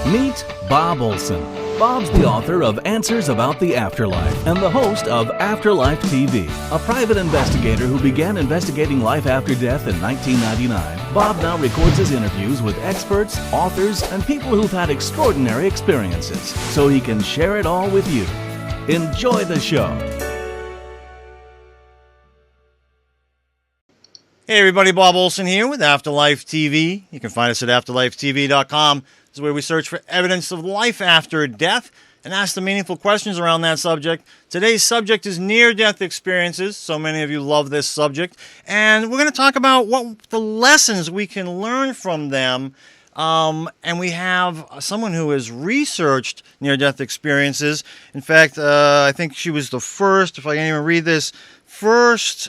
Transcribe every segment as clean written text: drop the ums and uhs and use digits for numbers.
Meet Bob Olsen. Bob's the author of Answers About the Afterlife and the host of Afterlife TV, a private investigator who began investigating life after death in 1999. Bob now records his interviews with experts, authors, and people who've had extraordinary experiences so he can share it all with you. Enjoy the show. Hey everybody, Bob Olson here with Afterlife TV. You can find us at afterlifetv.com. This is where we search for evidence of life after death and ask the meaningful questions around that subject. Today's subject is near-death experiences. So many of you love this subject. And we're going to talk about what the lessons we can learn from them. And we have someone who has researched near-death experiences. In fact, I think she was the first, if I can even read this, UK's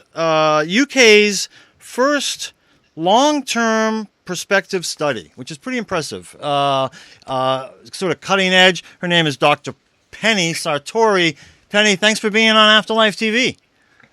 first long-term prospective study, which is pretty impressive. Sort of cutting edge. Her name is Dr. Penny Sartori. Penny, thanks for being on Afterlife TV.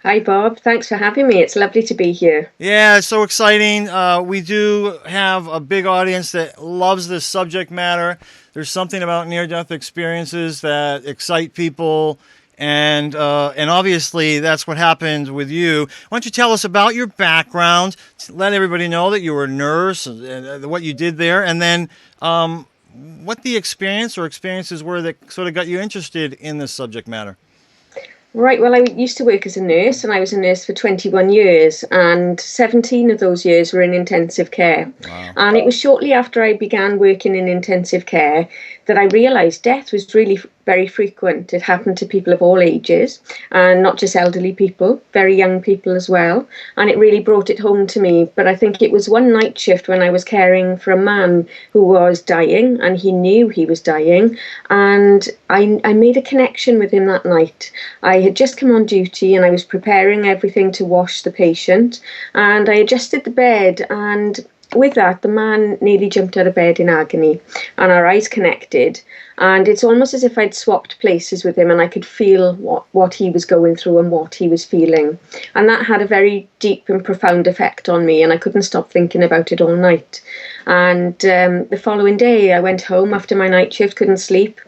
Hi, Bob. Thanks for having me. It's lovely to be here. Yeah, it's so exciting. We do have a big audience that loves this subject matter. There's something about near-death experiences that excite people. And obviously, that's what happened with you. Why don't you tell us about your background, let everybody know that you were a nurse, and what you did there, and then what the experience or experiences were that sort of got you interested in this subject matter. Right, well, I used to work as a nurse, and I was a nurse for 21 years, and 17 of those years were in intensive care. Wow. And it was shortly after I began working in intensive care that I realised death was really very frequent. It happened to people of all ages, and not just elderly people, very young people as well. And it really brought it home to me. But I think it was one night shift when I was caring for a man who was dying, and he knew he was dying. And I made a connection with him that night. I had just come on duty, and I was preparing everything to wash the patient. And I adjusted the bed, and with that, the man nearly jumped out of bed in agony, and our eyes connected. And it's almost as if I'd swapped places with him, and I could feel what he was going through and what he was feeling. And that had a very deep and profound effect on me, and I couldn't stop thinking about it all night. And the following day, I went home after my night shift, couldn't sleep.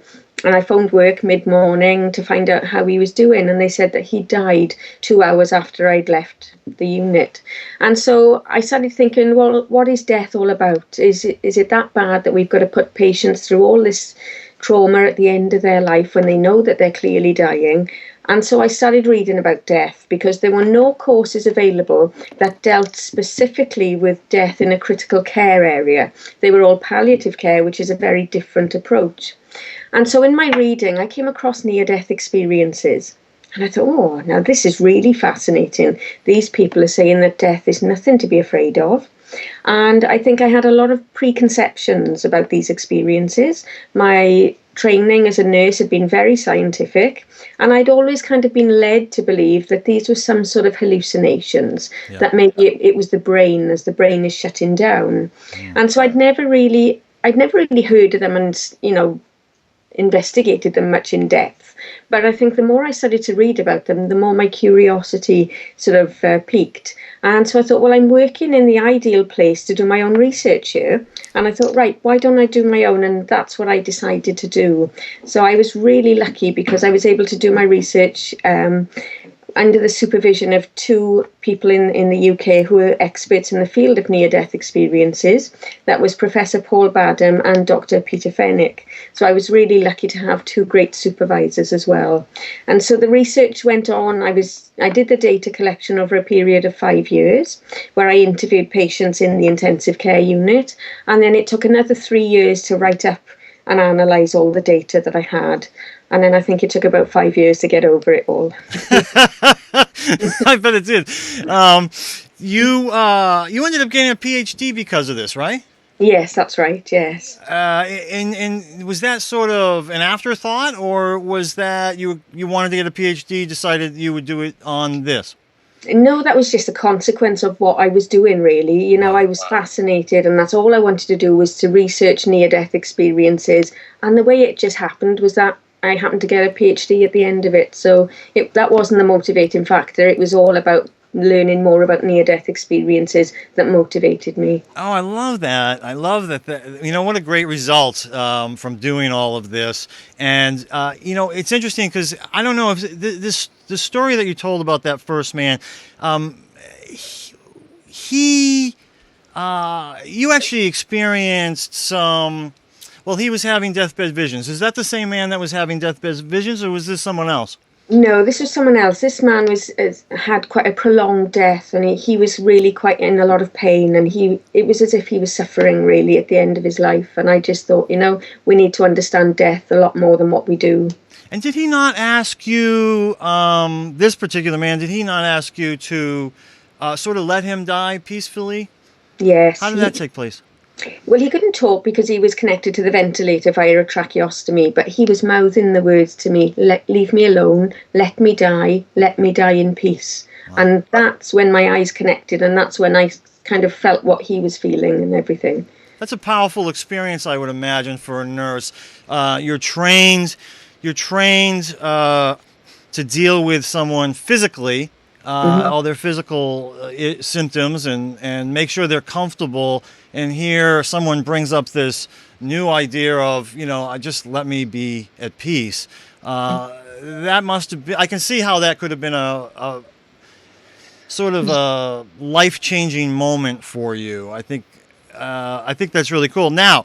And I phoned work mid-morning to find out how he was doing. And they said that he died 2 hours after I'd left the unit. And so I started thinking, well, what is death all about? Is it that bad that we've got to put patients through all this trauma at the end of their life when they know that they're clearly dying? And so I started reading about death because there were no courses available that dealt specifically with death in a critical care area. They were all palliative care, which is a very different approach. And so in my reading, I came across near-death experiences. And I thought, oh, now this is really fascinating. These people are saying that death is nothing to be afraid of. And I think I had a lot of preconceptions about these experiences. My training as a nurse had been very scientific, and I'd always kind of been led to believe that these were some sort of hallucinations, that maybe it was the brain as the brain is shutting down. And so I'd never really heard of them and, investigated them much in depth. But I think the more I started to read about them, the more my curiosity sort of piqued. And so I thought, well, I'm working in the ideal place to do my own research here. And I thought, right, why don't I do my own? And that's what I decided to do. So I was really lucky because I was able to do my research under the supervision of two people in the UK who are experts in the field of near-death experiences. That was Professor Paul Badham and Dr. Peter Fennick. So I was really lucky to have two great supervisors as well. And so the research went on. I did the data collection over a period of 5 years, where I interviewed patients in the intensive care unit. And then it took another 3 years to write up and analyse all the data that I had. And then I think it took about 5 years to get over it all. I bet it did. You ended up getting a PhD because of this, right? Yes, that's right, yes. And was that sort of an afterthought, or was that you wanted to get a PhD, decided you would do it on this? No, that was just a consequence of what I was doing, really. I was fascinated, and that's all I wanted to do was to research near-death experiences. And the way it just happened was that I happened to get a PhD at the end of it. So that wasn't the motivating factor. It was all about learning more about near-death experiences that motivated me. Oh, I love that. I love that. What a great result from doing all of this. And, it's interesting because I don't know if the story that you told about that first man, you actually experienced some, well, he was having deathbed visions. Is that the same man that was having deathbed visions, or was this someone else? No, this was someone else. This man had quite a prolonged death, and he was really quite in a lot of pain, and it was as if he was suffering really at the end of his life. And I just thought, we need to understand death a lot more than what we do. And did he not ask you, this particular man, did he not ask you to sort of let him die peacefully? Yes. How did that take place? Well, he couldn't talk because he was connected to the ventilator via a tracheostomy, but he was mouthing the words to me, leave me alone, let me die in peace. Wow. And that's when my eyes connected, and that's when I kind of felt what he was feeling and everything. That's a powerful experience, I would imagine, for a nurse. You're trained to deal with someone physically, all their physical symptoms, and make sure they're comfortable. And here someone brings up this new idea of, just let me be at peace. That must have been, I can see how that could have been a sort of a life-changing moment for you. I think that's really cool. Now,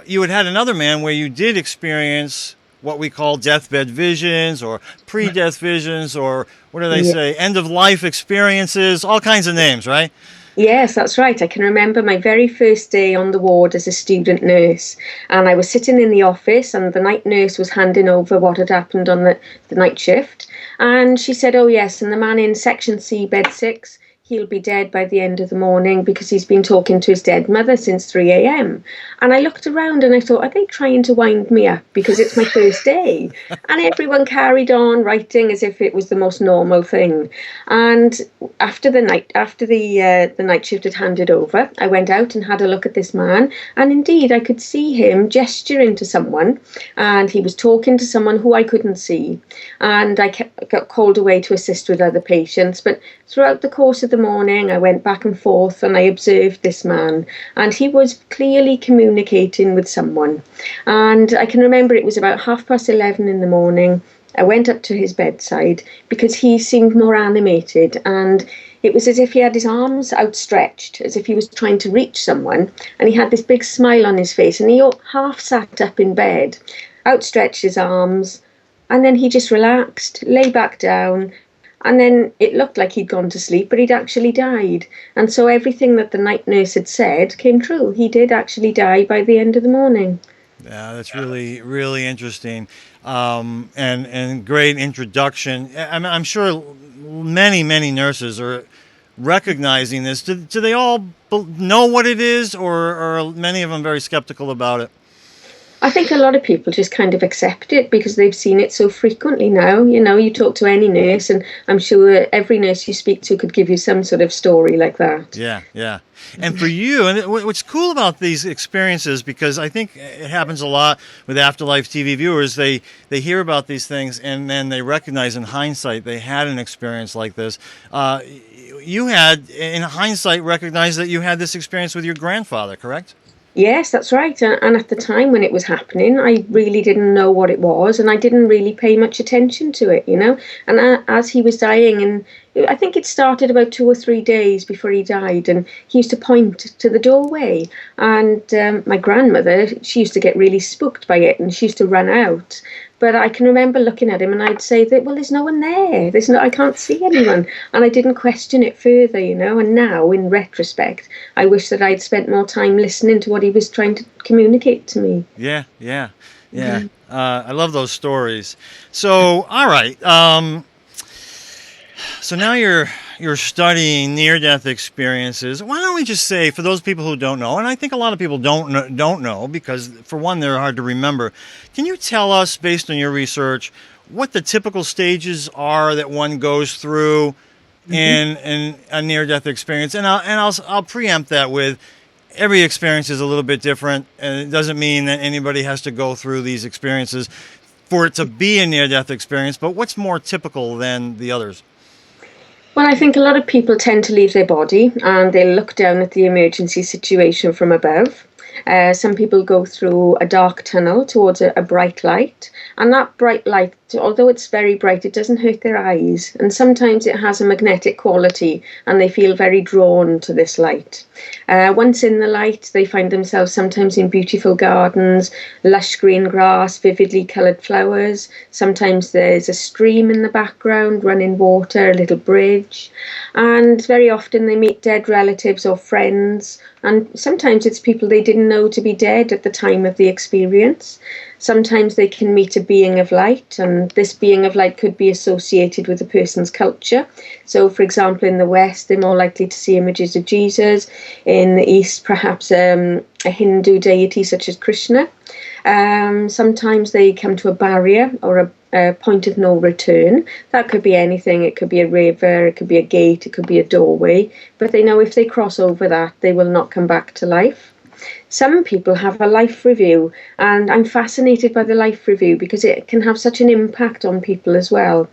you had another man where you did experience what we call deathbed visions or pre-death visions, or what do they say, end-of-life experiences, all kinds of names, right? Yes, that's right. I can remember my very first day on the ward as a student nurse, and I was sitting in the office, and the night nurse was handing over what had happened on the night shift, and she said, oh yes, and the man in section C, bed 6, he'll be dead by the end of the morning because he's been talking to his dead mother since 3 a.m. And I looked around and I thought, are they trying to wind me up because it's my first day? And everyone carried on writing as if it was the most normal thing. And after the night shift had handed over, I went out and had a look at this man. And indeed, I could see him gesturing to someone, and he was talking to someone who I couldn't see. And I got called away to assist with other patients. But throughout the course of the morning, I went back and forth and I observed this man, and he was clearly communicating with someone. And I can remember it was about 11:30 in the morning. I went up to his bedside because he seemed more animated, and it was as if he had his arms outstretched, as if he was trying to reach someone, and he had this big smile on his face, and he half sat up in bed, outstretched his arms, and then he just relaxed, lay back down. And then it looked like he'd gone to sleep, but he'd actually died. And so everything that the night nurse had said came true. He did actually die by the end of the morning. Yeah, that's really, really interesting, and great introduction. I'm sure many, many nurses are recognizing this. Do they all know what it is, or are many of them very skeptical about it? I think a lot of people just kind of accept it because they've seen it so frequently now. You talk to any nurse, and I'm sure every nurse you speak to could give you some sort of story like that. Yeah. And for you, and what's cool about these experiences, because I think it happens a lot with Afterlife TV viewers, they hear about these things and then they recognize in hindsight they had an experience like this. You had, in hindsight, recognized that you had this experience with your grandfather, correct? Yes, that's right. And at the time when it was happening, I really didn't know what it was, and I didn't really pay much attention to it, And as he was dying, and I think it started about 2 or 3 days before he died, and he used to point to the doorway. And my grandmother, she used to get really spooked by it, and she used to run out. But I can remember looking at him and I'd say that, well, there's no one there. I can't see anyone. And I didn't question it further, And now, in retrospect, I wish that I'd spent more time listening to what he was trying to communicate to me. Yeah. Mm-hmm. I love those stories. So, all right. So now you're studying near-death experiences. Why don't we just say, for those people who don't know, and I think a lot of people don't know because, for one, they're hard to remember. Can you tell us, based on your research, what the typical stages are that one goes through in a near-death experience? And I'll preempt that with, every experience is a little bit different, and it doesn't mean that anybody has to go through these experiences for it to be a near-death experience. But what's more typical than the others? Well, I think a lot of people tend to leave their body and they look down at the emergency situation from above. Some people go through a dark tunnel towards a bright light, and that bright light, although it's very bright, it doesn't hurt their eyes, and sometimes it has a magnetic quality and they feel very drawn to this light. Once in the light, they find themselves sometimes in beautiful gardens, lush green grass, vividly coloured flowers. Sometimes there's a stream in the background, running water, a little bridge, and very often they meet dead relatives or friends, and sometimes it's people they didn't know to be dead at the time of the experience. Sometimes they can meet a being of light, and this being of light could be associated with a person's culture. So, for example, in the West, they're more likely to see images of Jesus. In the East, perhaps a Hindu deity such as Krishna. Sometimes they come to a barrier or a point of no return. That could be anything. It could be a river, it could be a gate, it could be a doorway. But they know if they cross over that, they will not come back to life. Some people have a life review, and I'm fascinated by the life review because it can have such an impact on people as well.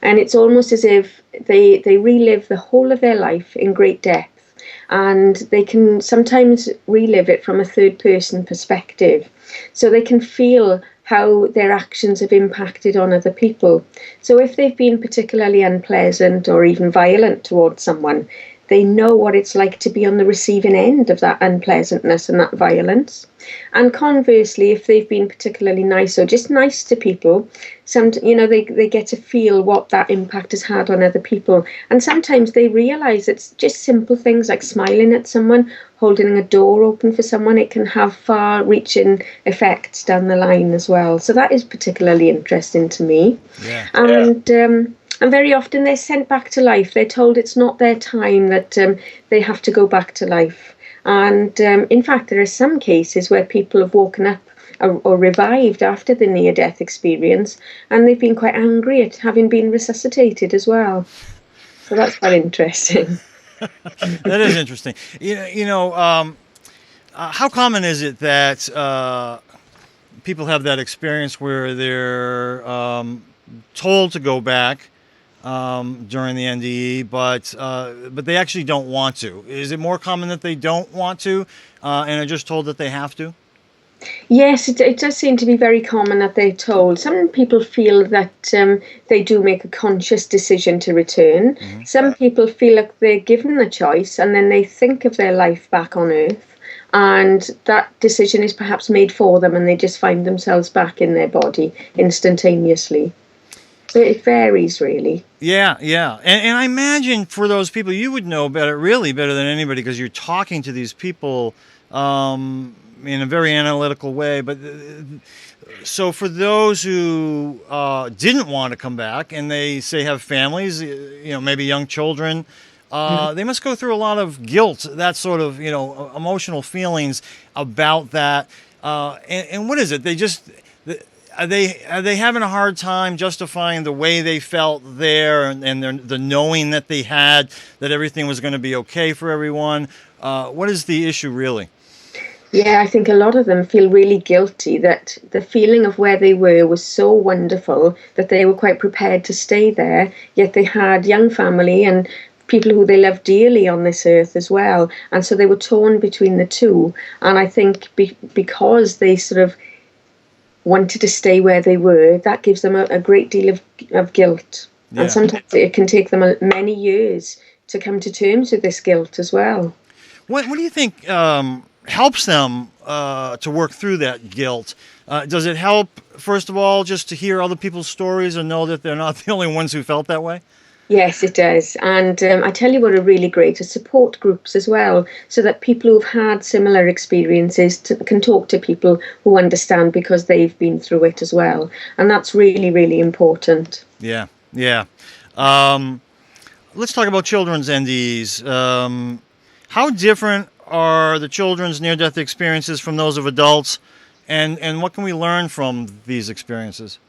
And it's almost as if they relive the whole of their life in great depth. And they can sometimes relive it from a third person perspective. So they can feel how their actions have impacted on other people. So if they've been particularly unpleasant or even violent towards someone, they know what it's like to be on the receiving end of that unpleasantness and that violence. And conversely, if they've been particularly nice or just nice to people, they get to feel what that impact has had on other people. And sometimes they realise it's just simple things like smiling at someone, holding a door open for someone. It can have far-reaching effects down the line as well. So that is particularly interesting to me. Yeah. And very often they're sent back to life. They're told it's not their time, that they have to go back to life. And in fact, there are some cases where people have woken up or revived after the near-death experience, and they've been quite angry at having been resuscitated as well. So that's quite interesting. That is interesting. How common is it that people have that experience where they're told to go back during the NDE, but they actually don't want to? Is it more common that they don't want to and are just told that they have to? Yes, it does seem to be very common that they're told. Some people feel that they do make a conscious decision to return. Mm-hmm. Some people feel like they're given the choice and then they think of their life back on Earth, and that decision is perhaps made for them and they just find themselves back in their body instantaneously. So it varies, really. Yeah. And I imagine for those people, you would know really better than anybody, because you're talking to these people in a very analytical way. But so for those who didn't want to come back and they say have families, maybe young children, they must go through a lot of guilt, that sort of, emotional feelings about that. And what is it? Are they having a hard time justifying the way they felt there and the knowing that they had that everything was going to be okay for everyone? What is the issue really? Yeah, I think a lot of them feel really guilty that the feeling of where they were was so wonderful that they were quite prepared to stay there, yet they had young family and people who they loved dearly on this earth as well. And so they were torn between the two. And I think because they sort of wanted to stay where they were, that gives them a great deal of guilt. Yeah. And sometimes it can take them many years to come to terms with this guilt as well. What do you think helps them to work through that guilt? Does it help, first of all, just to hear other people's stories and know that they're not the only ones who felt that way? Yes, it does. And I tell you what are really great are support groups as well, so that people who've had similar experiences can talk to people who understand because they've been through it as well. And that's really, really important. Yeah. Let's talk about children's NDEs. How different are the children's near-death experiences from those of adults, and what can we learn from these experiences?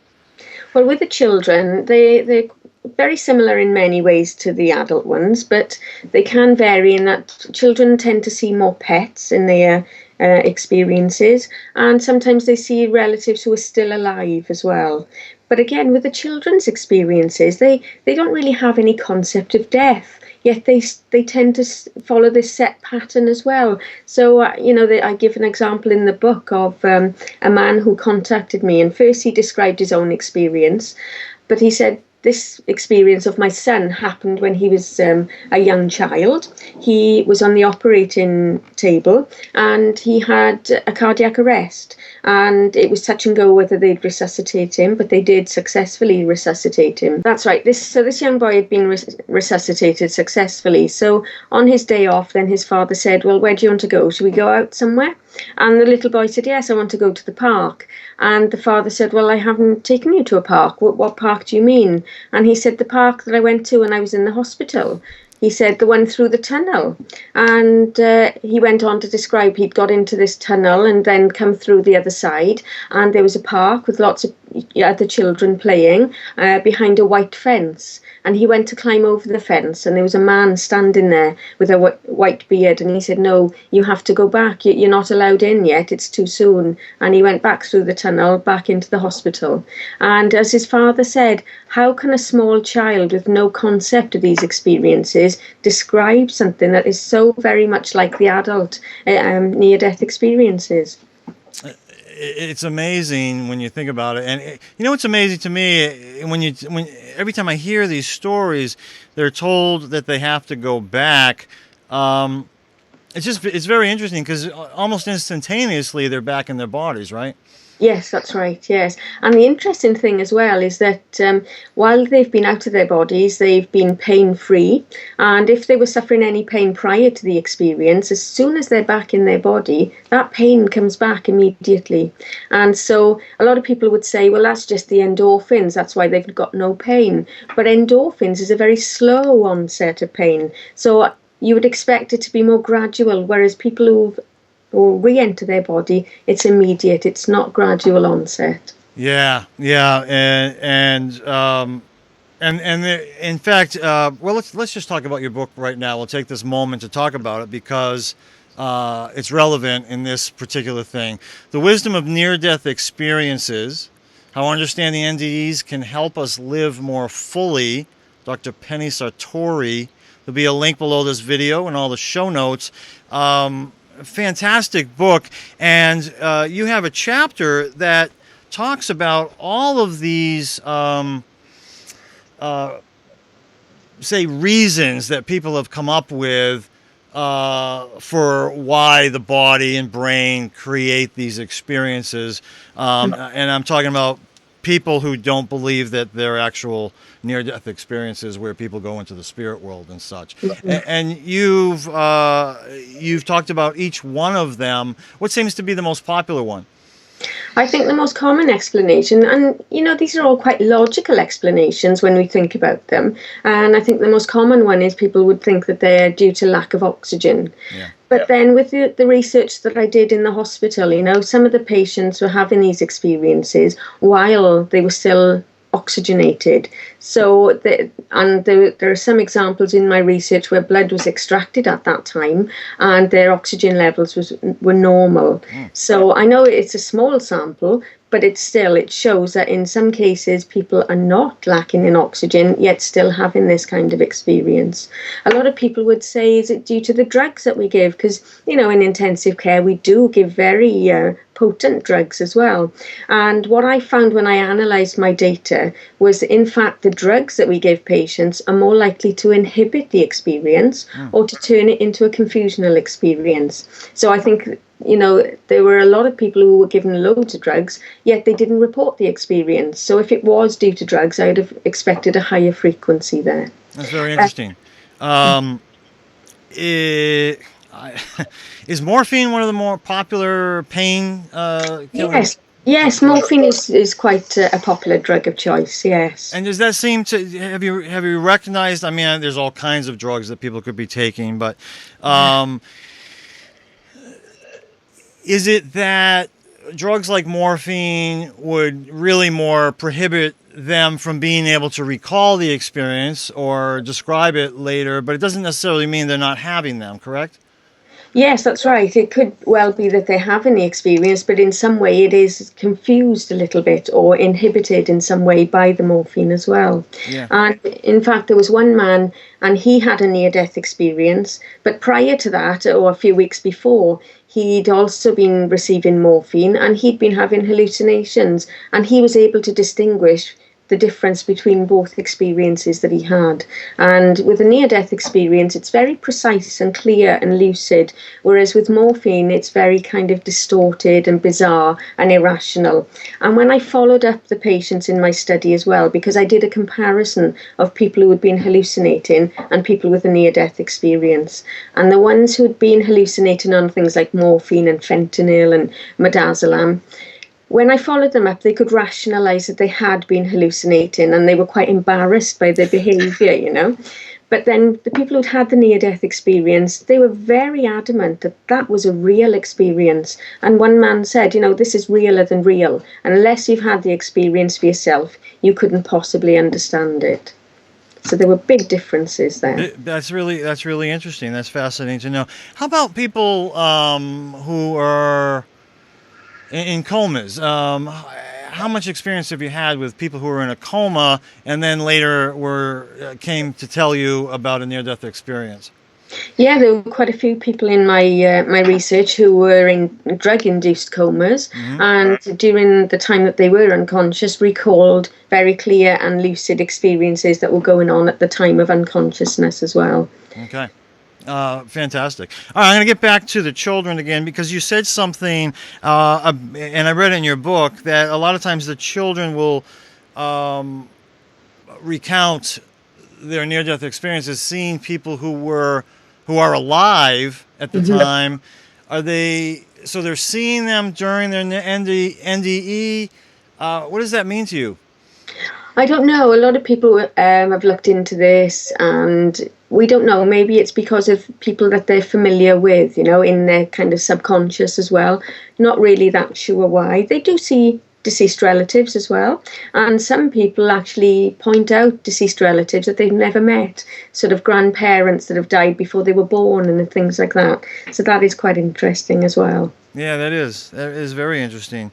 Well, with the children, they're very similar in many ways to the adult ones, but they can vary in that children tend to see more pets in their experiences, and sometimes they see relatives who are still alive as well. But again, with the children's experiences, they don't really have any concept of death. Yet they tend to follow this set pattern as well. So, I give an example in the book of a man who contacted me, and first he described his own experience, but he said, this experience of my son happened when he was a young child. He was on the operating table and he had a cardiac arrest. And it was touch and go whether they'd resuscitate him, but they did successfully resuscitate him. That's right. This young boy had been resuscitated successfully. So on his day off, then his father said, well, where do you want to go? Should we go out somewhere? And the little boy said, yes, I want to go to the park. And the father said, well, I haven't taken you to a park. What park do you mean? And he said, the park that I went to when I was in the hospital. He said, the one through the tunnel. And he went on to describe he'd got into this tunnel and then come through the other side. And there was a park with lots of other children playing behind a white fence. And he went to climb over the fence and there was a man standing there with a white beard. And he said, no, you have to go back. You're not allowed in yet. It's too soon. And he went back through the tunnel, back into the hospital. And as his father said, how can a small child with no concept of these experiences describe something that is so very much like the adult near-death experiences? It's amazing when you think about it, and you know what's amazing to me when every time I hear these stories, they're told that they have to go back. It's very interesting because almost instantaneously they're back in their bodies, right? Yes, that's right, yes. And the interesting thing as well is that while they've been out of their bodies, they've been pain-free. And if they were suffering any pain prior to the experience, as soon as they're back in their body, that pain comes back immediately. And so a lot of people would say, well, that's just the endorphins. That's why they've got no pain. But endorphins is a very slow onset of pain. So you would expect it to be more gradual, whereas people who've or re-enter their body, it's immediate. It's not gradual onset. Yeah, and in fact, well, let's just talk about your book right now. We'll take this moment to talk about it because it's relevant in this particular thing. The wisdom of near-death experiences, how understanding NDEs can help us live more fully. Dr. Penny Sartori. There'll be a link below this video and all the show notes. Fantastic book, and you have a chapter that talks about all of these say reasons that people have come up with for why the body and brain create these experiences, and I'm talking about people who don't believe that they're actual near-death experiences where people go into the spirit world and such. And you've talked about each one of them. What seems to be the most popular one? I think the most common explanation, and these are all quite logical explanations when we think about them, and I think the most common one is people would think that they're due to lack of oxygen. Yeah. But then with the research that I did in the hospital, some of the patients were having these experiences while they were still oxygenated. So, there are some examples in my research where blood was extracted at that time and their oxygen levels were normal. So I know it's a small sample, but it shows that in some cases people are not lacking in oxygen, yet still having this kind of experience. A lot of people would say, is it due to the drugs that we give? Because, in intensive care, we do give very potent drugs as well. And what I found when I analysed my data was, in fact, the drugs that we give patients are more likely to inhibit the experience or to turn it into a confusional experience. So I think there were a lot of people who were given loads of drugs, yet they didn't report the experience. So if it was due to drugs, I would have expected a higher frequency there. That's very interesting. Is morphine one of the more popular pain killers? Yes, morphine is quite a popular drug of choice, yes. And does that seem to, have you recognized, I mean, there's all kinds of drugs that people could be taking, but is it that drugs like morphine would really more prohibit them from being able to recall the experience or describe it later, but it doesn't necessarily mean they're not having them, correct? Yes, that's right. It could well be that they have any experience, but in some way it is confused a little bit or inhibited in some way by the morphine as well. Yeah. And in fact, there was one man and he had a near-death experience, but prior to that, or a few weeks before, he'd also been receiving morphine and he'd been having hallucinations, and he was able to distinguish the difference between both experiences that he had. And with a near-death experience, it's very precise and clear and lucid, whereas with morphine, it's very kind of distorted and bizarre and irrational. And when I followed up the patients in my study as well, because I did a comparison of people who had been hallucinating and people with a near-death experience, and the ones who had been hallucinating on things like morphine and fentanyl and midazolam, when I followed them up, they could rationalise that they had been hallucinating and they were quite embarrassed by their behaviour, you know. But then the people who'd had the near-death experience, they were very adamant that that was a real experience. And one man said, you know, this is realer than real. Unless you've had the experience for yourself, you couldn't possibly understand it. So there were big differences there. That's really interesting. That's fascinating to know. How about people who are in comas? How much experience have you had with people who were in a coma and then later came to tell you about a near-death experience? Yeah, there were quite a few people in my my research who were in drug-induced comas, and during the time that they were unconscious, recalled very clear and lucid experiences that were going on at the time of unconsciousness as well. Okay. Fantastic. All right, I'm going to get back to the children again, because you said something, and I read in your book, that a lot of times the children will recount their near-death experiences, seeing people who are alive at the time. So they're seeing them during their NDE. What does that mean to you? I don't know. A lot of people have looked into this, and we don't know. Maybe it's because of people that they're familiar with, you know, in their kind of subconscious as well. Not really that sure why. They do see deceased relatives as well. And some people actually point out deceased relatives that they've never met, sort of grandparents that have died before they were born and things like that. So that is quite interesting as well. Yeah, that is very interesting.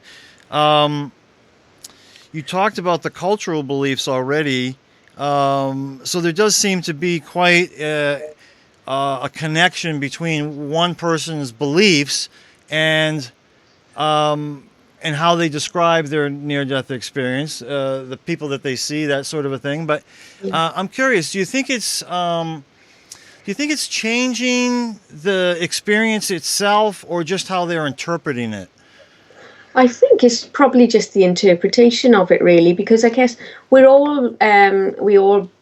You talked about the cultural beliefs already. So there does seem to be quite a connection between one person's beliefs and how they describe their near-death experience, the people that they see, that sort of a thing. But I'm curious, do you think it's changing the experience itself, or just how they're interpreting it? I think it's probably just the interpretation of it, really, because I guess we all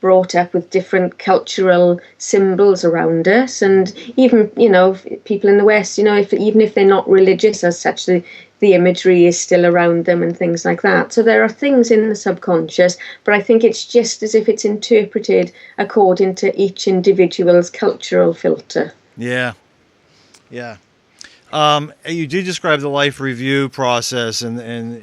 brought up with different cultural symbols around us, and even, you know, people in the West, you know, even if they're not religious as such, the imagery is still around them and things like that. So there are things in the subconscious, but I think it's just as if it's interpreted according to each individual's cultural filter. Yeah. You do describe the life review process, and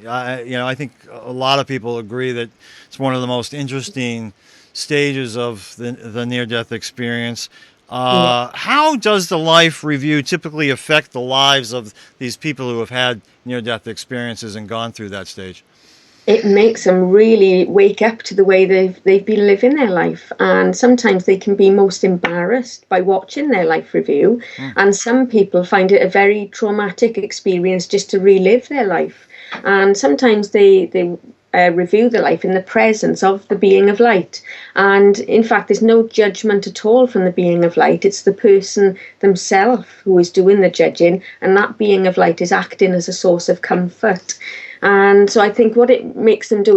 I think a lot of people agree that it's one of the most interesting stages of the near-death experience. How does the life review typically affect the lives of these people who have had near-death experiences and gone through that stage? It makes them really wake up to the way they've been living their life, and sometimes they can be most embarrassed by watching their life review, and some people find it a very traumatic experience just to relive their life, and sometimes they review the life in the presence of the being of light, and in fact there's no judgment at all from the being of light. It's the person themselves who is doing the judging, and that being of light is acting as a source of comfort. And so I think what it makes them do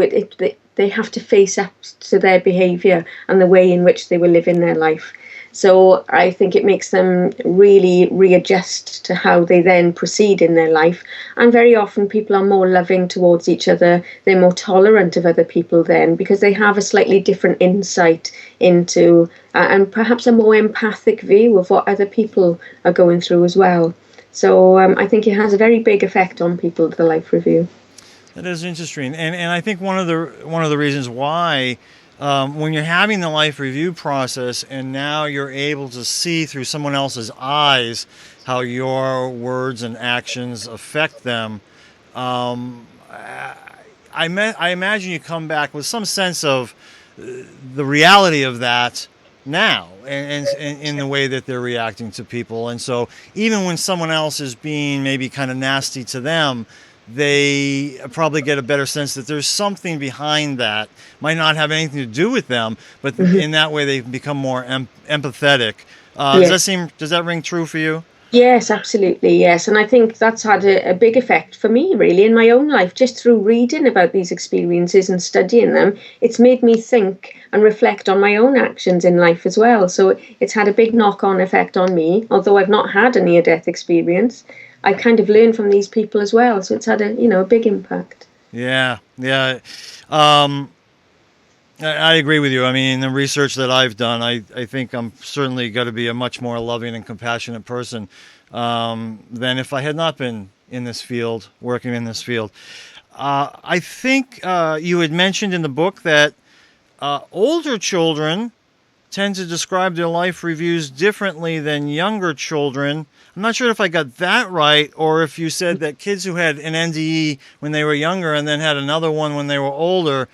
they have to face up to their behaviour and the way in which they were living their life. So I think it makes them really readjust to how they then proceed in their life. And very often people are more loving towards each other. They're more tolerant of other people then, because they have a slightly different insight into and perhaps a more empathic view of what other people are going through as well. So I think it has a very big effect on people, the life review. That is interesting, and I think one of the reasons why when you're having the life review process and now you're able to see through someone else's eyes how your words and actions affect them, I imagine you come back with some sense of the reality of that now and in the way that they're reacting to people. And so even when someone else is being maybe kind of nasty to them, they probably get a better sense that there's something behind that. Might not have anything to do with them, but in that way they become more empathetic. Does that ring true for you? Yes, absolutely, yes. And I think that's had a big effect for me, really, in my own life. Just through reading about these experiences and studying them, it's made me think and reflect on my own actions in life as well. So it's had a big knock-on effect on me. Although I've not had a near-death experience, I kind of learned from these people as well. So it's had a big impact. Yeah. I agree with you. I mean, the research that I've done, I think I'm certainly got to be a much more loving and compassionate person than if I had not been in this field, working in this field. I think you had mentioned in the book that older children tend to describe their life reviews differently than younger children. I'm not sure if I got that right, or if you said that kids who had an NDE when they were younger and then had another one when they were older.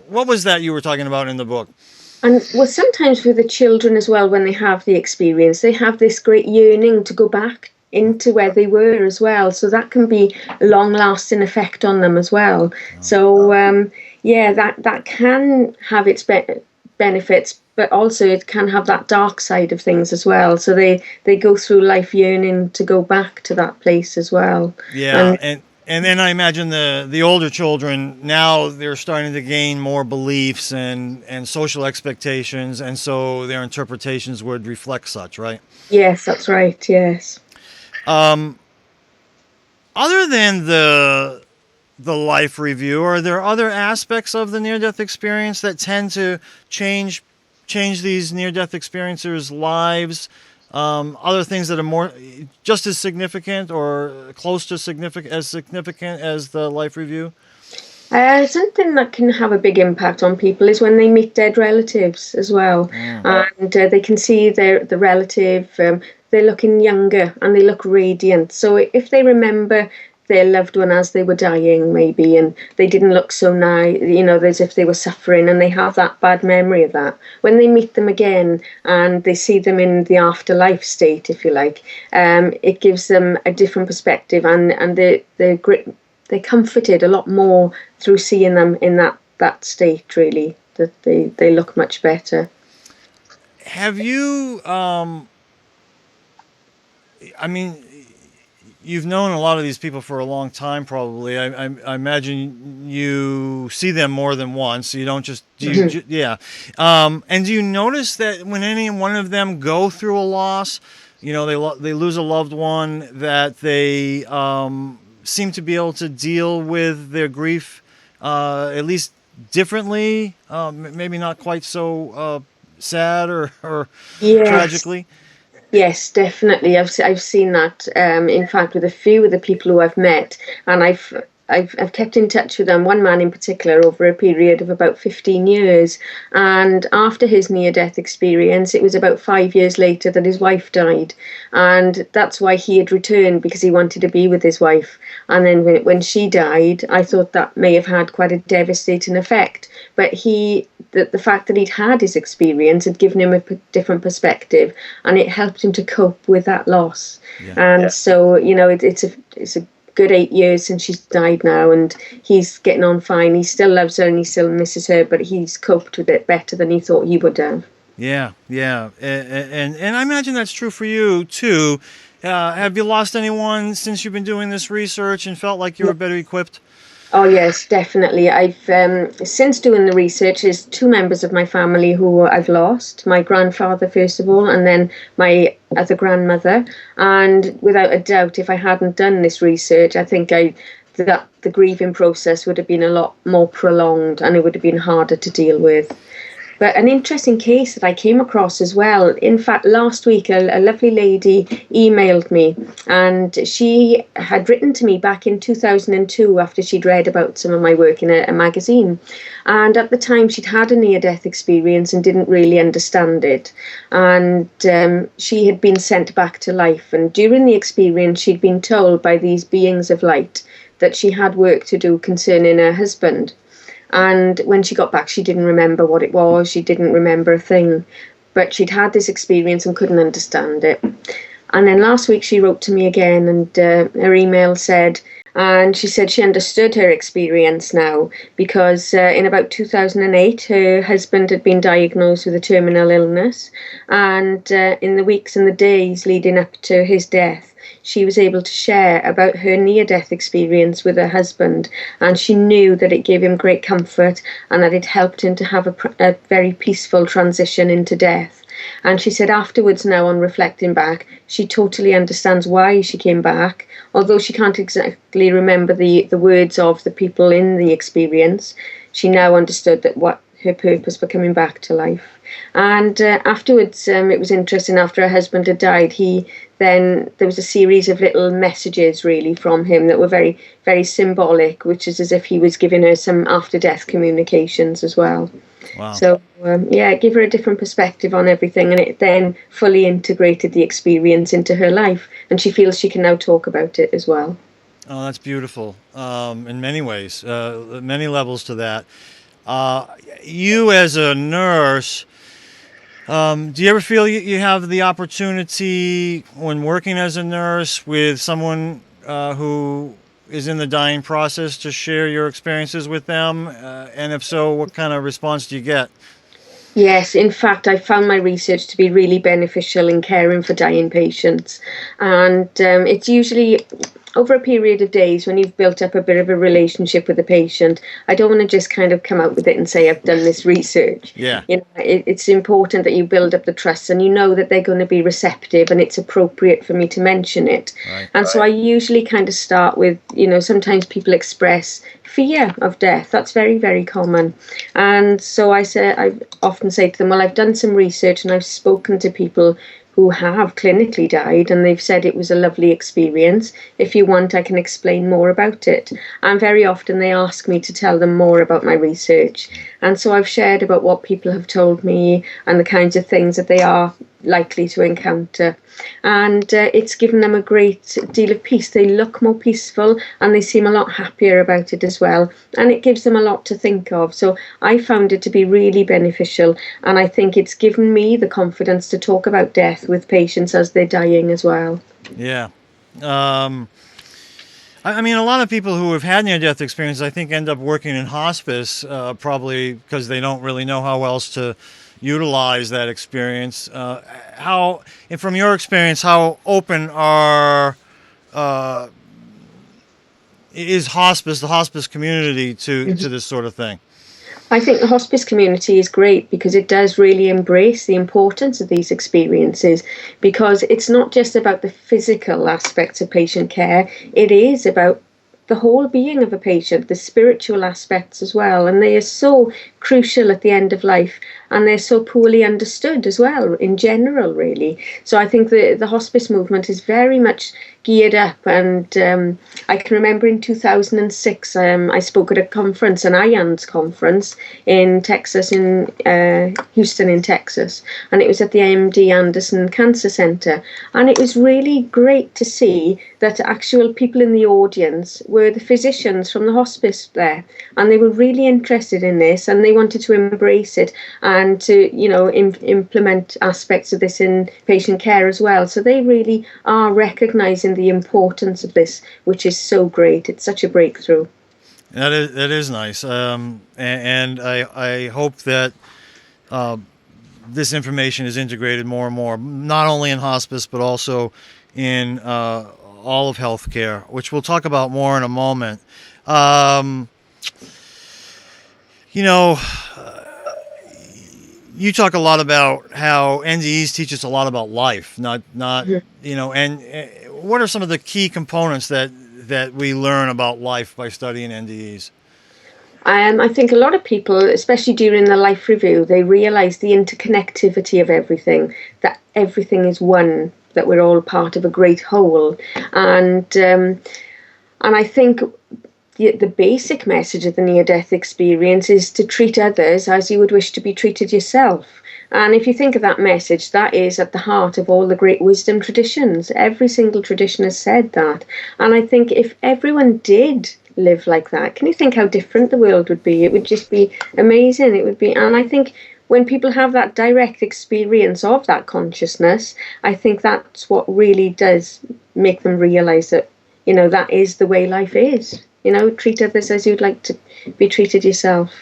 What was that you were talking about in the book? And sometimes with the children as well, when they have the experience, they have this great yearning to go back into where they were as well. So that can be a long-lasting effect on them as well. So, that can have its benefits, but also it can have that dark side of things as well. So they go through life yearning to go back to that place as well. Yeah, and then I imagine the older children, now they're starting to gain more beliefs and social expectations, and so their interpretations would reflect such, right? Yes, that's right, yes. Other than the life review, are there other aspects of the near-death experience that tend to change these near-death experiencers' lives? Other things that are more just as significant or close to significant as the life review? Something that can have a big impact on people is when they meet dead relatives as well. And they can see the relative, they're looking younger and they look radiant. So if they remember their loved one as they were dying, maybe, and they didn't look so nice, as if they were suffering, and they have that bad memory of that. When they meet them again and they see them in the afterlife state, if you like, it gives them a different perspective, and they're comforted a lot more through seeing them in that state, really, that they look much better. Have you, you've known a lot of these people for a long time, probably. I imagine you see them more than once. You don't just, yeah. And do you notice that when any one of them go through a loss, they lose a loved one, that they seem to be able to deal with their grief at least differently, maybe not quite so sad or tragically? Yes, definitely. I've seen that. In fact, with a few of the people who I've met, and I've kept in touch with them. One man in particular over a period of about 15 years, and after his near-death experience, it was about 5 years later that his wife died, and that's why he had returned, because he wanted to be with his wife. And then when she died, I thought that may have had quite a devastating effect. But the fact that he'd had his experience had given him a different perspective, and it helped him to cope with that loss. So it's a good 8 years since she's died now, and he's getting on fine. He still loves her and he still misses her, but he's coped with it better than he thought he would have. Yeah, and I imagine that's true for you too. Have you lost anyone since you've been doing this research and felt like you were better equipped? Oh yes, definitely. I've since doing the research, there's 2 members of my family who I've lost. My grandfather first of all, and then my other grandmother. And without a doubt, if I hadn't done this research, I think that the grieving process would have been a lot more prolonged, and it would have been harder to deal with. But an interesting case that I came across as well, in fact, last week, a lovely lady emailed me, and she had written to me back in 2002 after she'd read about some of my work in a magazine. And at the time, she'd had a near-death experience and didn't really understand it. And she had been sent back to life. And during the experience, she'd been told by these beings of light that she had work to do concerning her husband. And when she got back, she didn't remember what it was. She didn't remember a thing. But she'd had this experience and couldn't understand it. And then last week she wrote to me again, and her email said, and she said she understood her experience now because in about 2008, her husband had been diagnosed with a terminal illness. And in the weeks and the days leading up to his death, she was able to share about her near-death experience with her husband, and she knew that it gave him great comfort and that it helped him to have a very peaceful transition into death. And she said afterwards, now on reflecting back, she totally understands why she came back, although she can't exactly remember the words of the people in the experience. She now understood that what her purpose for coming back to life. And afterwards, it was interesting, after her husband had died, there was a series of little messages really from him that were very, very symbolic, which is as if he was giving her some after-death communications as well. Wow. So, it gave her a different perspective on everything, and it then fully integrated the experience into her life, and she feels she can now talk about it as well. Oh, that's beautiful. In many ways, many levels to that. You as a nurse, do you ever feel you have the opportunity when working as a nurse with someone who is in the dying process to share your experiences with them? And if so, what kind of response do you get? Yes, in fact, I found my research to be really beneficial in caring for dying patients. And it's usually over a period of days when you've built up a bit of a relationship with the patient. I don't want to just kind of come out with it and say, I've done this research. Yeah. It's important that you build up the trust and you know that they're going to be receptive and it's appropriate for me to mention it. Right. And so I usually kind of start with, sometimes people express fear of death. That's very, very common. And so I often say to them, well, I've done some research and I've spoken to people who have clinically died, and they've said it was a lovely experience. If you want, I can explain more about it. And very often they ask me to tell them more about my research. And so I've shared about what people have told me and the kinds of things that they are likely to encounter. And it's given them a great deal of peace. They look more peaceful and they seem a lot happier about it as well. And it gives them a lot to think of. So I found it to be really beneficial. And I think it's given me the confidence to talk about death with patients as they're dying as well. Yeah. I mean, a lot of people who have had near-death experiences, I think, end up working in hospice, probably because they don't really know how else to utilize that experience. And from your experience, how open is the hospice community to this sort of thing? I think the hospice community is great because it does really embrace the importance of these experiences, because it's not just about the physical aspects of patient care, it is about the whole being of a patient, the spiritual aspects as well, and they are so crucial at the end of life, and they're so poorly understood as well in general, really. So I think the hospice movement is very much geared up, and I can remember in 2006 I spoke at a conference, an IANDS conference in Texas, in Houston in Texas, and it was at the MD Anderson Cancer Center, and it was really great to see that actual people in the audience were the physicians from the hospice there, and they were really interested in this, and they wanted to embrace it and to implement aspects of this in patient care as well. So they really are recognizing the importance of this, which is so great. It's such a breakthrough. That is nice, and I hope that this information is integrated more and more, not only in hospice but also in all of healthcare, which we'll talk about more in a moment. You talk a lot about how NDEs teach us a lot about life, not and what are some of the key components that we learn about life by studying NDEs? I think a lot of people, especially during the life review, they realise the interconnectivity of everything, that everything is one, that we're all part of a great whole. And I think the basic message of the near-death experience is to treat others as you would wish to be treated yourself. And if you think of that message, that is at the heart of all the great wisdom traditions. Every single tradition has said that. And I think if everyone did live like that, can you think how different the world would be? It would just be amazing. It would be, and I think when people have that direct experience of that consciousness, I think that's what really does make them realise that, you know, that is the way life is. You know, treat others as you'd like to be treated yourself.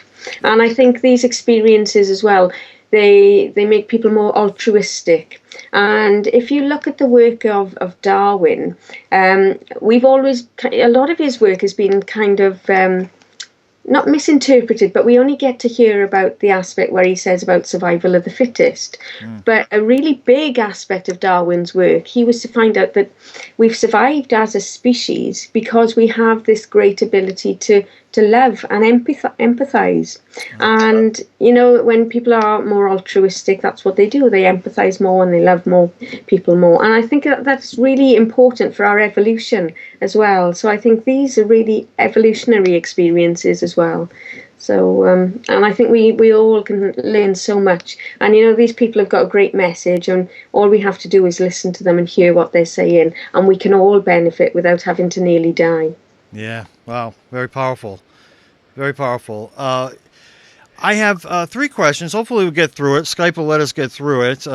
And I think these experiences as well, they make people more altruistic. And if you look at the work of Darwin, we've always, a lot of his work has been kind of not misinterpreted, but we only get to hear about the aspect where he says about survival of the fittest. But a really big aspect of Darwin's work, he was to find out that we've survived as a species because we have this great ability to love and empathize. And, you know, when people are more altruistic, that's what they do. They empathize more and they love more people more. And I think that's really important for our evolution as well. So I think these are really evolutionary experiences as well. So, and I think we all can learn so much. And, you know, these people have got a great message, and all we have to do is listen to them and hear what they're saying. And we can all benefit without having to nearly die. Yeah. Wow. Very powerful. Very powerful. I have 3 questions. Hopefully we'll get through it. Skype will let us get through it.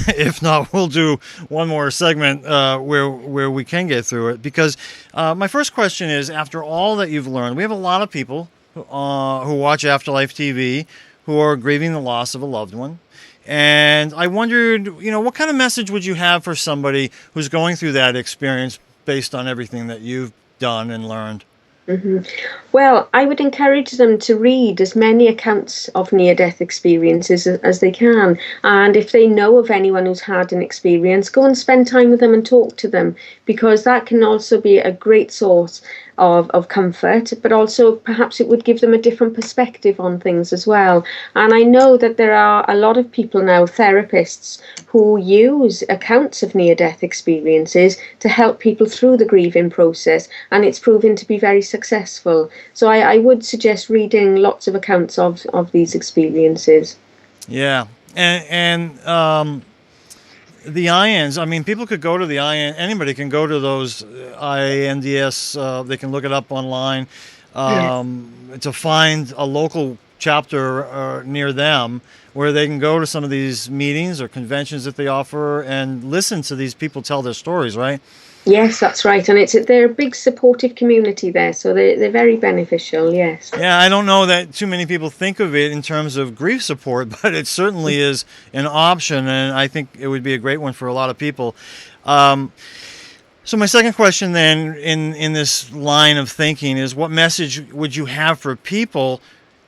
If not, we'll do one more segment where we can get through it. Because my first question is, after all that you've learned, we have a lot of people who watch Afterlife TV who are grieving the loss of a loved one. And I wondered, you know, what kind of message would you have for somebody who's going through that experience based on everything that you've done and learned? Mm-hmm. Well, I would encourage them to read as many accounts of near-death experiences as they can. And if they know of anyone who's had an experience, go and spend time with them and talk to them, because that can also be a great source of comfort, but also perhaps it would give them a different perspective on things as well. And I know that there are a lot of people now, therapists, who use accounts of near-death experiences to help people through the grieving process, and it's proven to be very successful. So I would suggest reading lots of accounts of these experiences. Yeah, and the INs, I mean, people could go to the IN, anybody can go to those NDEs, they can look it up online to find a local chapter near them where they can go to some of these meetings or conventions that they offer and listen to these people tell their stories, right? Yes, that's right. And they're a big supportive community there, so they're very beneficial, yes. Yeah, I don't know that too many people think of it in terms of grief support, but it certainly is an option, and I think it would be a great one for a lot of people. So my second question then in this line of thinking is, what message would you have for people?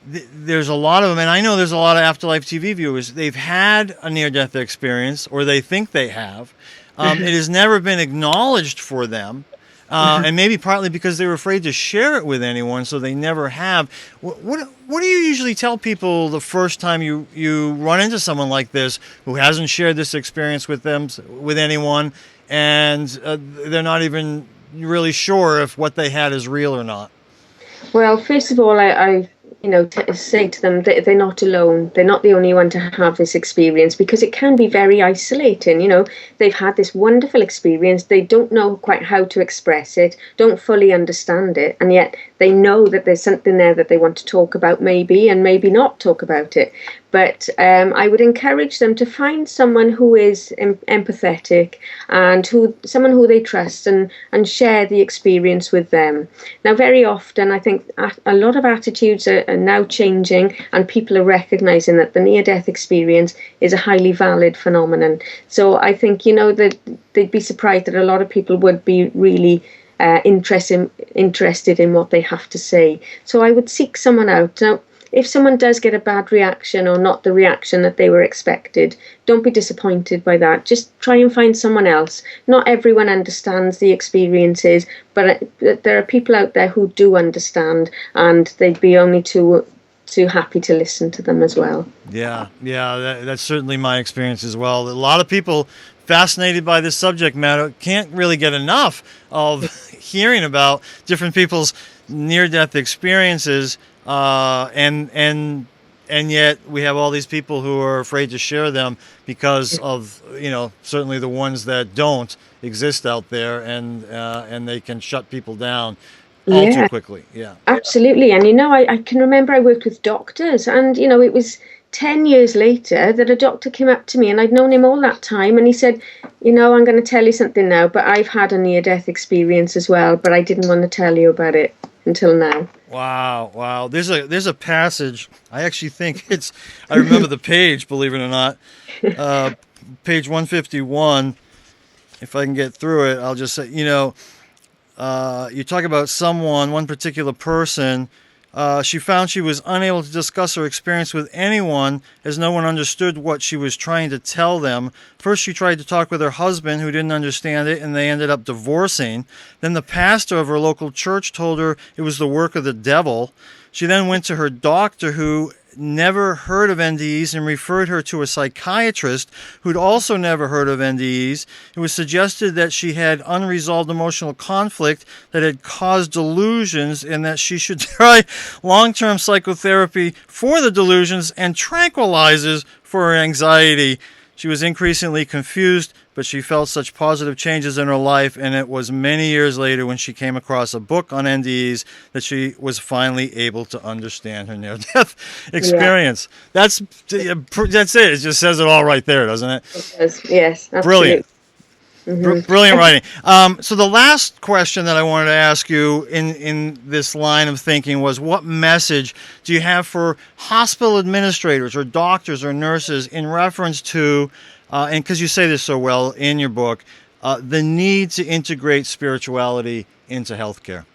There's a lot of them, and I know there's a lot of Afterlife TV viewers. They've had a near-death experience, or they think they have. It has never been acknowledged for them, and maybe partly because they were afraid to share it with anyone, so they never have. What do you usually tell people the first time you run into someone like this who hasn't shared this experience with anyone, and they're not even really sure if what they had is real or not? Well, first of all, I say to them that they're not alone. They're not the only one to have this experience, because it can be very isolating. You know, they've had this wonderful experience. They don't know quite how to express it, don't fully understand it, and yet they know that there's something there that they want to talk about, maybe, and maybe not talk about it. But I would encourage them to find someone who is empathetic and someone who they trust, and share the experience with them. Now, very often, I think a lot of attitudes are now changing, and people are recognizing that the near-death experience is a highly valid phenomenon. So I think, that they'd be surprised that a lot of people would be really interested in what they have to say. So I would seek someone out. Now, if someone does get a bad reaction or not the reaction that they were expected, don't be disappointed by that. Just try and find someone else. Not everyone understands the experiences, but there are people out there who do understand, and they'd be only too happy to listen to them as well. Yeah, that's certainly my experience as well. A lot of people fascinated by this subject matter can't really get enough of hearing about different people's near-death experiences, and yet we have all these people who are afraid to share them because of, certainly the ones that don't exist out there, and they can shut people down all too quickly. Yeah, absolutely. And I can remember I worked with doctors, and it was 10 years later that a doctor came up to me, and I'd known him all that time, and he said, I'm going to tell you something now, but I've had a near-death experience as well, but I didn't want to tell you about it until now. Wow. There's a passage, I actually think I remember the page, believe it or not, page 151. If I can get through it, I'll just say, you talk about one particular person. She found she was unable to discuss her experience with anyone as no one understood what she was trying to tell them. First, she tried to talk with her husband, who didn't understand it, and they ended up divorcing. Then the pastor of her local church told her it was the work of the devil. She then went to her doctor, who never heard of NDEs, and referred her to a psychiatrist who'd also never heard of NDEs. It was suggested that she had unresolved emotional conflict that had caused delusions, and that she should try long-term psychotherapy for the delusions and tranquilizers for her anxiety. She was increasingly confused, but she felt such positive changes in her life, and it was many years later when she came across a book on NDEs that she was finally able to understand her near-death experience. Yeah. That's it. It just says it all right there, doesn't it? It does. Yes, absolutely. Brilliant. Brilliant writing. So the last question that I wanted to ask you in this line of thinking was, what message do you have for hospital administrators or doctors or nurses in reference to, and because you say this so well in your book, the need to integrate spirituality into healthcare?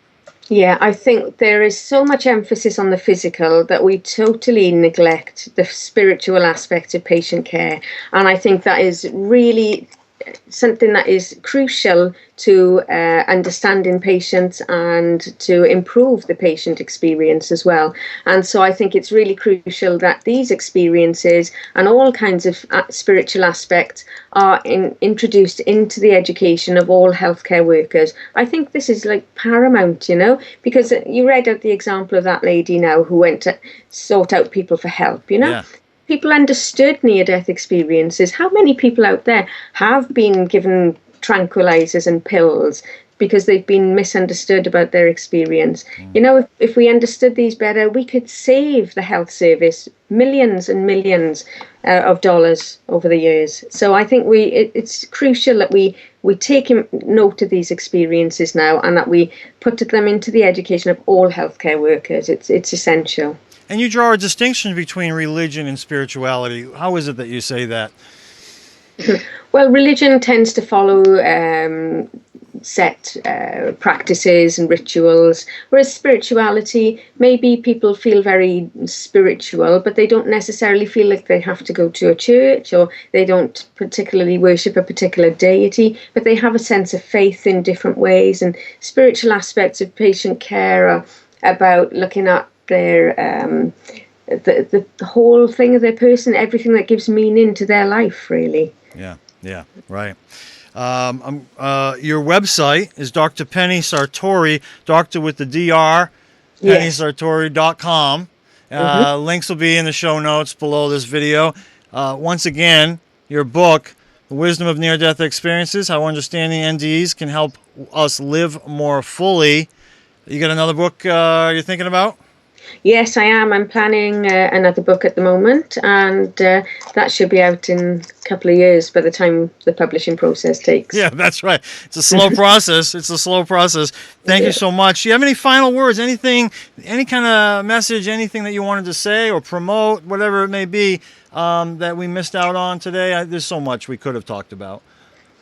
Yeah, I think there is so much emphasis on the physical that we totally neglect the spiritual aspect of patient care. And I think that is really something that is crucial to understanding patients and to improve the patient experience as well. And so I think it's really crucial that these experiences and all kinds of spiritual aspects are introduced into the education of all healthcare workers. I think this is paramount, because you read out the example of that lady now who went to sort out people for help, Yeah. People understood near-death experiences. How many people out there have been given tranquilizers and pills because they've been misunderstood about their experience? If we understood these better, we could save the health service millions and millions of dollars over the years. So I think it's crucial that we take note of these experiences now, and that we put them into the education of all healthcare workers. It's essential. And you draw a distinction between religion and spirituality. How is it that you say that? Well, religion tends to follow set practices and rituals, whereas spirituality, maybe people feel very spiritual, but they don't necessarily feel like they have to go to a church, or they don't particularly worship a particular deity, but they have a sense of faith in different ways. And spiritual aspects of patient care are about looking at their the whole thing of their person, everything that gives meaning to their life, really. Yeah, right. Your website is Dr. Penny Sartori, doctor with the DR, PennySartori.com. Links will be in the show notes below this video. Once again, your book, The Wisdom of Near-Death Experiences, How Understanding NDEs Can Help Us Live More Fully. You got another book you're thinking about? Yes, I am. I'm planning another book at the moment, and that should be out in a couple of years by the time the publishing process takes. Yeah, that's right. It's a slow process. Thank you so much. Do you have any final words, anything, any kind of message, anything that you wanted to say or promote, whatever it may be, that we missed out on today? There's so much we could have talked about.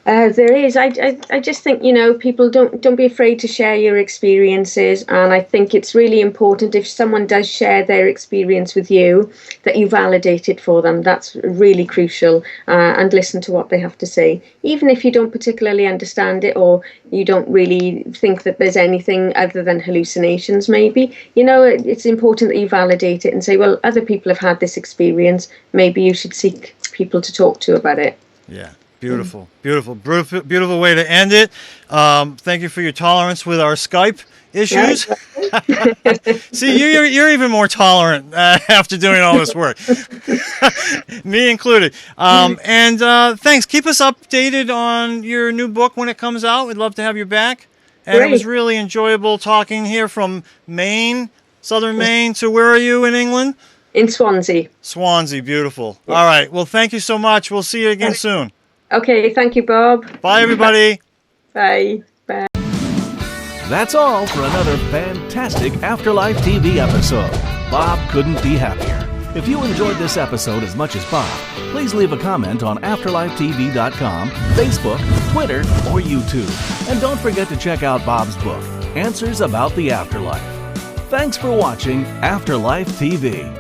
There is. I just think, people don't be afraid to share your experiences. And I think it's really important if someone does share their experience with you, that you validate it for them. That's really crucial. And listen to what they have to say. Even if you don't particularly understand it, or you don't really think that there's anything other than hallucinations, maybe, it's important that you validate it and say, well, other people have had this experience. Maybe you should seek people to talk to about it. Yeah. Beautiful, beautiful, beautiful way to end it. Thank you for your tolerance with our Skype issues. See, you're even more tolerant after doing all this work, me included. And thanks. Keep us updated on your new book when it comes out. We'd love to have you back. And It was really enjoyable talking here from Maine, southern Maine, to where are you in England? In Swansea. Swansea, beautiful. Yeah. All right. Well, thank you so much. We'll see you again soon. Okay, thank you, Bob. Bye, everybody. Bye. Bye. That's all for another fantastic Afterlife TV episode. Bob couldn't be happier. If you enjoyed this episode as much as Bob, please leave a comment on AfterlifeTV.com, Facebook, Twitter, or YouTube. And don't forget to check out Bob's book, Answers About the Afterlife. Thanks for watching Afterlife TV.